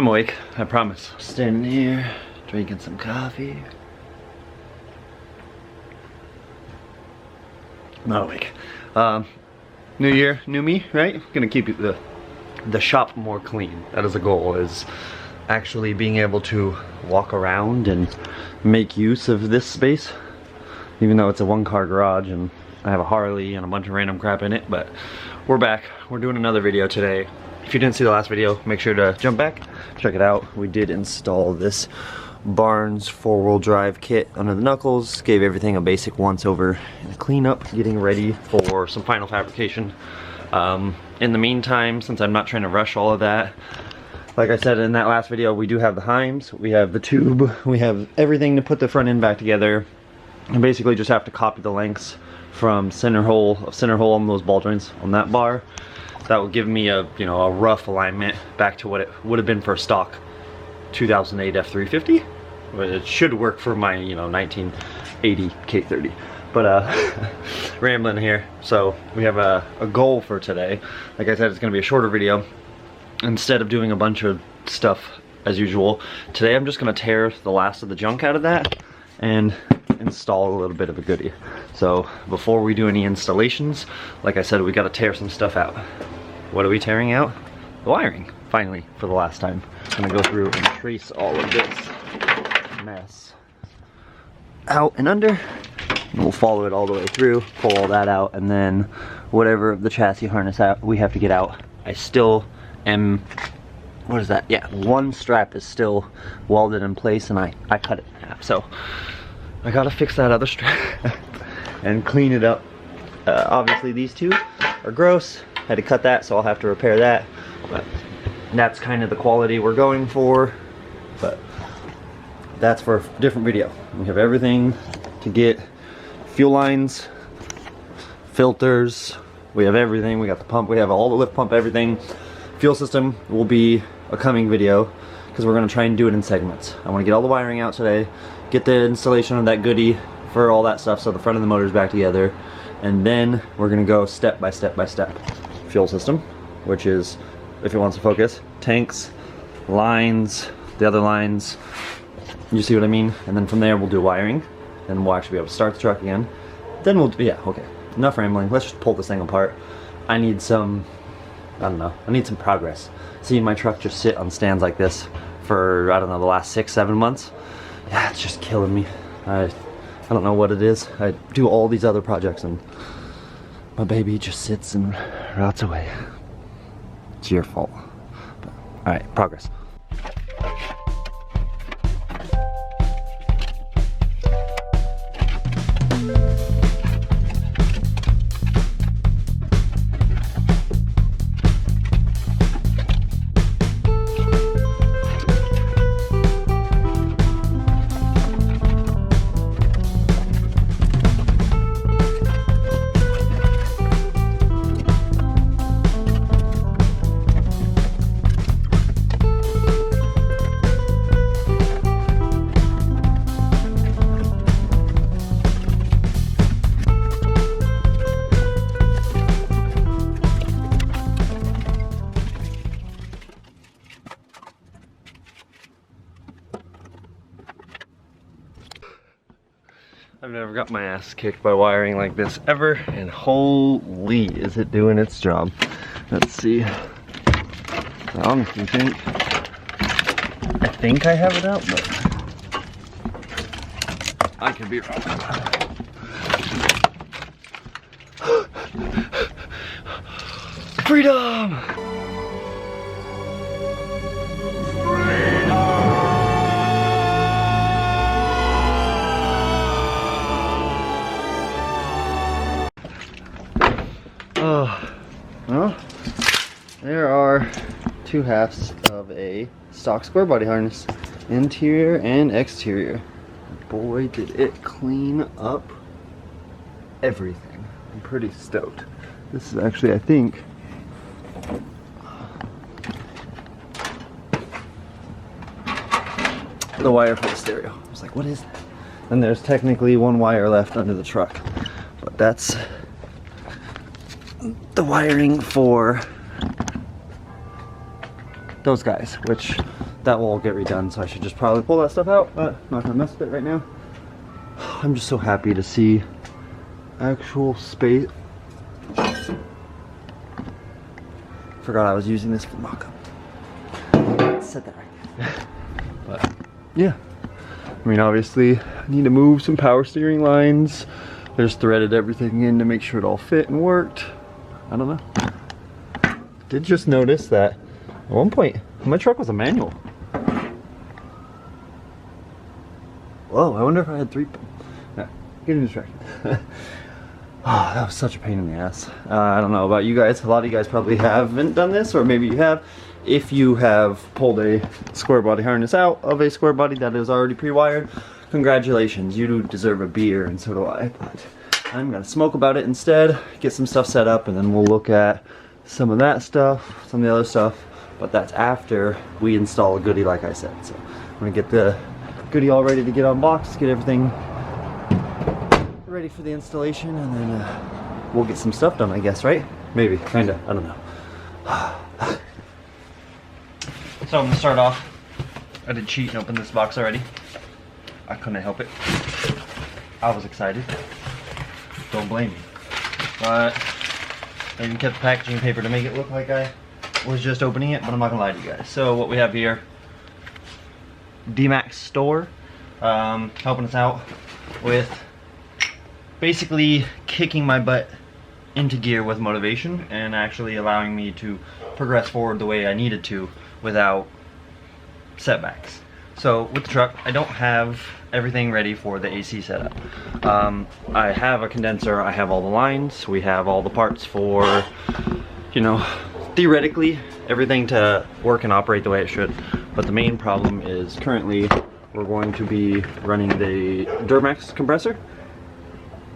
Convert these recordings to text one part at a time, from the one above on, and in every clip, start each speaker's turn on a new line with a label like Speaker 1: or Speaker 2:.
Speaker 1: I'm awake, I promise. Standing here, drinking some coffee. Not awake. New year, new me, right? Gonna keep the shop more clean. That is a goal, is actually being able to walk around and make use of this space. Even though it's a one-car garage and I have a Harley and a bunch of random crap in it, but we're back. We're doing another video today. If you didn't see the last video, make sure to jump back, check it out. We did install this Barnes four-wheel drive kit under the knuckles, gave everything a basic once-over and a cleanup, getting ready for some final fabrication. In the meantime, since I'm not trying to rush all of that, like I said in that last video, we do have the heims, we have the tube, we have everything to put the front end back together, and basically just have to copy the lengths from center hole on those ball joints on that bar. That will give me a a rough alignment back to what it would have been for a stock 2008 F350. But it should work for my 1980 K30. But rambling here. So we have a goal for today. Like I said, it's gonna be a shorter video. Instead of doing a bunch of stuff as usual, today I'm just gonna tear the last of the junk out of that and install a little bit of a goodie. So before we do any installations, like I said, we gotta tear some stuff out. What are we tearing out? The wiring, finally, for the last time. I'm gonna go through and trace all of this mess out and under, and we'll follow it all the way through, pull all that out, and then whatever of the chassis harness out we have to get out. I still am, what is that? Yeah, one strap is still welded in place and I cut it in half. So I gotta fix that other strap and clean it up. Obviously these two are gross. Had to cut that, so I'll have to repair that. But that's kind of the quality we're going for. But that's for a different video. We have everything to get fuel lines, filters. We have everything. We got the pump. We have all the lift pump, everything. Fuel system will be a coming video because we're going to try and do it in segments. I want to get all the wiring out today, get the installation of that goodie for all that stuff so the front of the motor is back together, and then we're going to go step by step by step. Fuel system, which is, if it wants to focus, tanks, lines, the other lines, you see what I mean? And then from there we'll do wiring, and we'll actually be able to start the truck again. Then we'll, yeah, okay, enough rambling, let's just pull this thing apart. I need some, I don't know, I need some progress. Seeing my truck just sit on stands like this for, I don't know, the last 6-7 months, yeah, it's just killing me. I don't know what it is. I do all these other projects and my baby just sits and rots away. It's your fault. But, all right, progress. I've never got my ass kicked by wiring like this ever, and holy, is it doing its job. Let's see. I honestly think I have it out, but I could be wrong. Freedom! Well, there are two halves of a stock square body harness, interior and exterior. Boy, did it clean up everything. I'm pretty stoked. This is actually, I think, the wire for the stereo. I was like, what is that? And there's technically one wire left under the truck, but that's the wiring for those guys, which that will all get redone, so I should just probably pull that stuff out, but I'm not gonna mess with it right now. I'm just so happy to see actual space. Forgot I was using this for mock-up. Set that right there. But yeah, I mean, obviously I need to move some power steering lines. I just threaded everything in to make sure it all fit and worked. I don't know. Did just notice that at one point my truck was a manual. Whoa, I wonder if I had 3. No, getting distracted. Oh, that was such a pain in the ass. I don't know about you guys. A lot of you guys probably haven't done this, or maybe you have. If you have pulled a square body harness out of a square body that is already pre-wired, congratulations, you do deserve a beer, and so do I. But I'm gonna smoke about it instead, get some stuff set up, and then we'll look at some of that stuff, some of the other stuff. But that's after we install a goodie, like I said. So I'm gonna get the goodie all ready to get unboxed, get everything ready for the installation, and then we'll get some stuff done, I guess, right? Maybe, kinda, I don't know. So I'm gonna start off. I did cheat and open this box already. I couldn't help it. I was excited. Don't blame me. But I even kept the packaging paper to make it look like I was just opening it, but I'm not gonna lie to you guys. So what we have here, Duramax store, helping us out with basically kicking my butt into gear with motivation and actually allowing me to progress forward the way I needed to without setbacks. So with the truck, I don't have everything ready for the AC setup. I have a condenser, I have all the lines, we have all the parts for, you know, theoretically everything to work and operate the way it should. But the main problem is currently we're going to be running the Duramax compressor,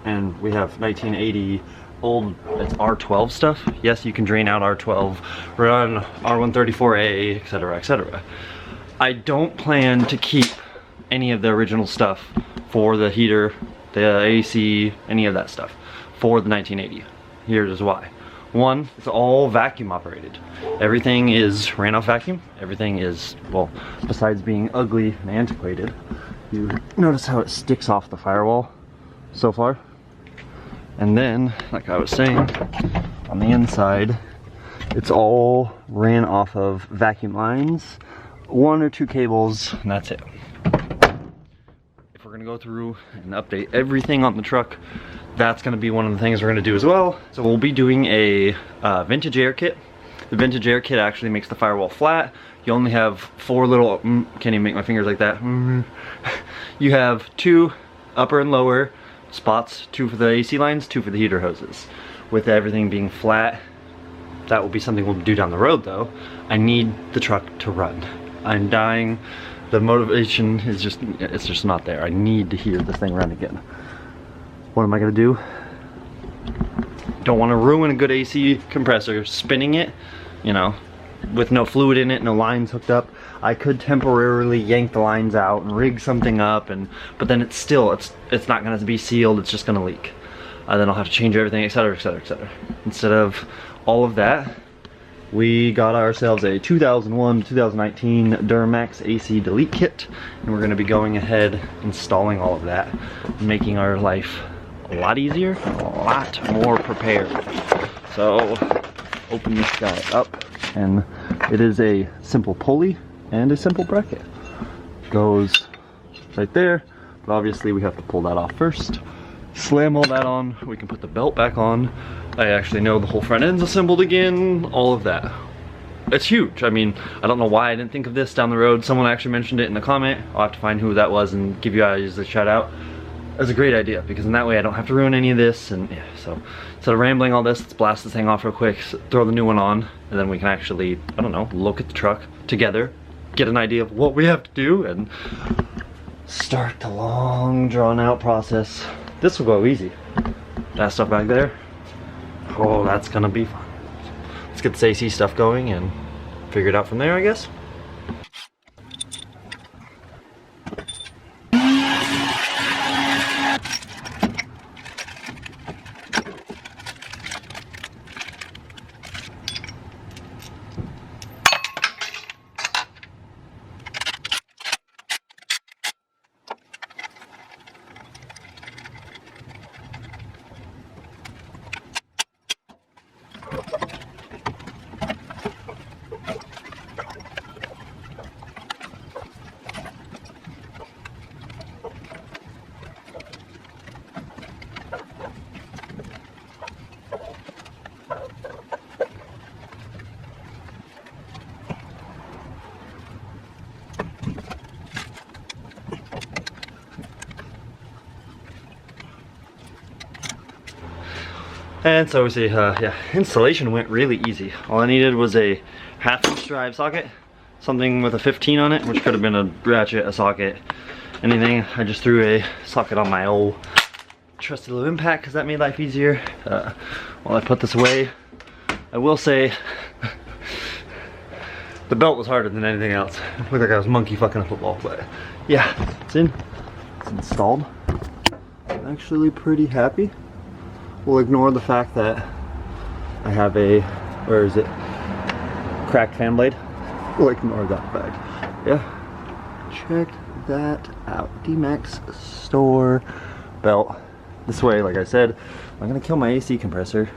Speaker 1: and we have 1980 old, it's R12 stuff. Yes, you can drain out R12, run R134A, etc, etc. I don't plan to keep any of the original stuff for the heater, the AC, any of that stuff for the 1980. Here's why. One, it's all vacuum operated. Everything is ran off vacuum. Everything is, well, besides being ugly and antiquated, you notice how it sticks off the firewall so far. And then, like I was saying, on the inside, it's all ran off of vacuum lines, 1 or 2 cables, and that's it. If we're gonna go through and update everything on the truck, that's gonna be one of the things we're gonna do as well. So we'll be doing a vintage air kit. The vintage air kit actually makes the firewall flat. You only have 4 little, can't even make my fingers like that. You have 2 upper and lower spots, 2 for the AC lines, 2 for the heater hoses. With everything being flat, that will be something we'll do down the road though. I need the truck to run. I'm dying. The motivation is just, it's just not there. I need to hear this thing run again. What am I gonna do? Don't want to ruin a good AC compressor spinning it, you know, with no fluid in it, no lines hooked up. I could temporarily yank the lines out and rig something up, but then it's still, it's not gonna be sealed, it's just gonna leak. Then I'll have to change everything, etc, etc, etc. Instead of all of that, we got ourselves a 2001-2019 Duramax AC delete kit, and we're gonna be going ahead installing all of that, making our life a lot easier and a lot more prepared. So, open this guy up, and it is a simple pulley and a simple bracket. Goes right there, but obviously we have to pull that off first. Slam all that on, we can put the belt back on. I actually know the whole front end's assembled again, all of that. It's huge. I mean, I don't know why I didn't think of this down the road. Someone actually mentioned it in the comment. I'll have to find who that was and give you guys a shout out. That's a great idea, because in that way I don't have to ruin any of this, and yeah, so instead of rambling all this, let's blast this thing off real quick, throw the new one on, and then we can actually, I don't know, look at the truck together, get an idea of what we have to do, and start the long drawn out process. This will go easy. That stuff back there, oh, that's gonna be fun. Let's get this AC stuff going and figure it out from there, I guess. And so we see, yeah, installation went really easy. All I needed was a 1/2" drive socket, something with a 15 on it, which could have been a ratchet, a socket, anything. I just threw a socket on my old trusty little impact because that made life easier. While I put this away, I will say the belt was harder than anything else. It looked like I was monkey fucking a football, but yeah, it's in. It's installed. I'm actually pretty happy. We'll ignore the fact that I have a, where is it? Cracked fan blade. We'll ignore that fact. Yeah. Check that out. Duramax store belt. This way, like I said, I'm gonna kill my AC compressor.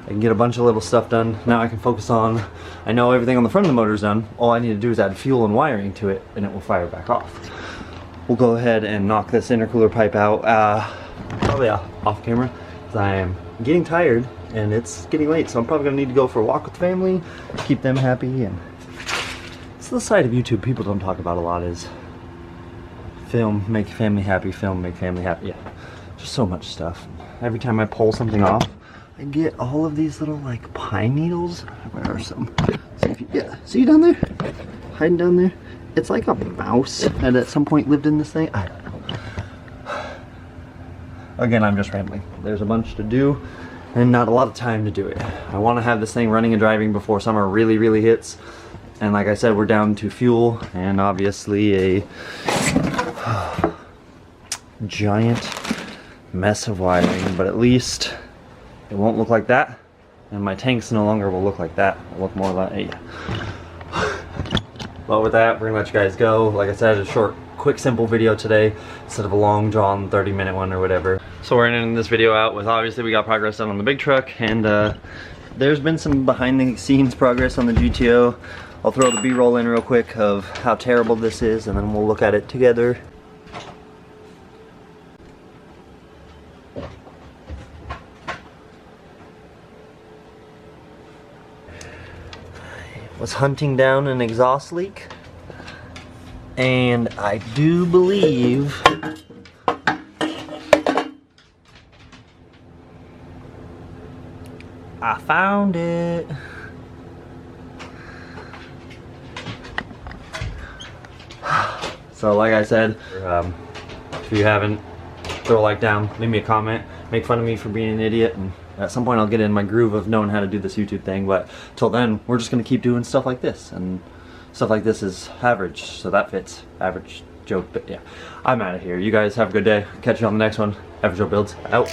Speaker 1: I can get a bunch of little stuff done. Now I can focus on, I know everything on the front of the motor is done. All I need to do is add fuel and wiring to it and it will fire back off. We'll go ahead and knock this intercooler pipe out, probably off camera, because I am getting tired and it's getting late, so I'm probably gonna need to go for a walk with the family, keep them happy. And it's the side of YouTube people don't talk about a lot, is film, make family happy, film, make family happy. Yeah, just so much stuff. Every time I pull something off, I get all of these little like pine needles. Where are some? See if you, yeah, see down there? Hiding down there? It's like a mouse that at some point lived in this thing. I don't know. Again, I'm just rambling. There's a bunch to do and not a lot of time to do it. I want to have this thing running and driving before summer really hits. And like I said, we're down to fuel and obviously a giant mess of wiring, but at least it won't look like that, and my tanks no longer will look like that. It'll look more like, hey. But with that, we're gonna let you guys go. Like I said, a short, quick, simple video today instead of a long, drawn 30-minute one or whatever. So we're ending this video out with, obviously we got progress done on the big truck, and there's been some behind the scenes progress on the GTO. I'll throw the B-roll in real quick of how terrible this is, and then we'll look at it together. Was hunting down an exhaust leak, and I do believe I found it. So like I said, if you haven't, throw a like down, leave me a comment, make fun of me for being an idiot, and at some point I'll get in my groove of knowing how to do this YouTube thing. But till then, we're just gonna keep doing stuff like this, and stuff like this is average, so that fits. Average Joe, but yeah. I'm out of here. You guys have a good day. Catch you on the next one. Average Joe Builds out.